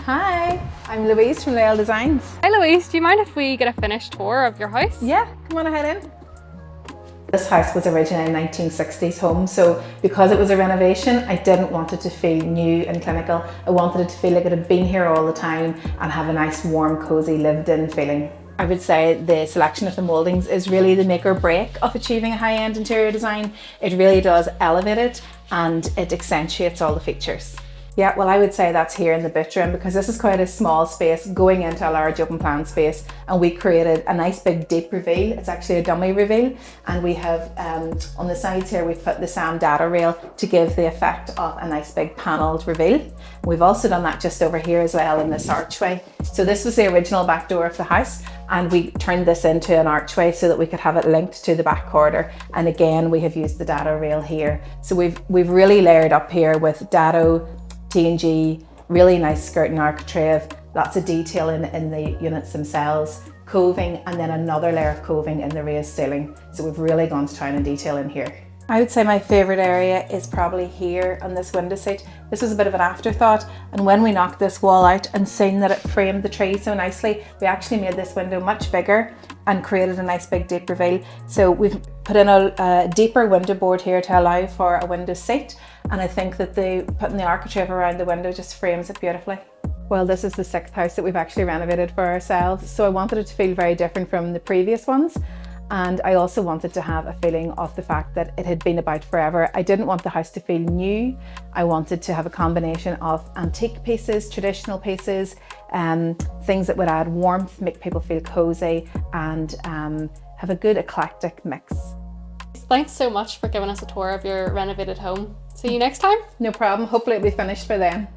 Hi, I'm Louise from Lael Designs. Hi Louise, do you mind if we get a finished tour of your house? Yeah, come on ahead in. This house was originally a 1960s home, so because it was a renovation, I didn't want it to feel new and clinical. I wanted it to feel like it had been here all the time and have a nice, warm, cosy, lived-in feeling. I would say the selection of the mouldings is really the make or break of achieving a high-end interior design. It really does elevate it and it accentuates all the features. Yeah, well, I would say that's here in the boot room because this is quite a small space going into a large open plan space, and we created a nice big deep reveal. It's actually a dummy reveal, and we have on the sides here we've put the SAM data rail to give the effect of a nice big panelled reveal. We've also done that just over here as well in this archway. So this was the original back door of the house, and we turned this into an archway so that we could have it linked to the back corridor. And again, we have used the dado rail here. So we've really layered up here with dado, T&G, really nice skirting architrave, lots of detail in the units themselves, coving, and then another layer of coving in the raised ceiling. So we've really gone to town in detail in here. I would say my favourite area is probably here on this window seat. This was a bit of an afterthought, and when we knocked this wall out and seen that it framed the tree so nicely, we actually made this window much bigger and created a nice big deep reveal. So we've put in a deeper window board here to allow for a window seat, and I think that putting the architrave around the window just frames it beautifully. Well, this is the 6th house that we've actually renovated for ourselves, so I wanted it to feel very different from the previous ones. And I also wanted to have a feeling of the fact that it had been about forever. I didn't want the house to feel new. I wanted to have a combination of antique pieces, traditional pieces, things that would add warmth, make people feel cozy, and have a good eclectic mix. Thanks so much for giving us a tour of your renovated home. See you next time. No problem. Hopefully it'll be finished by then.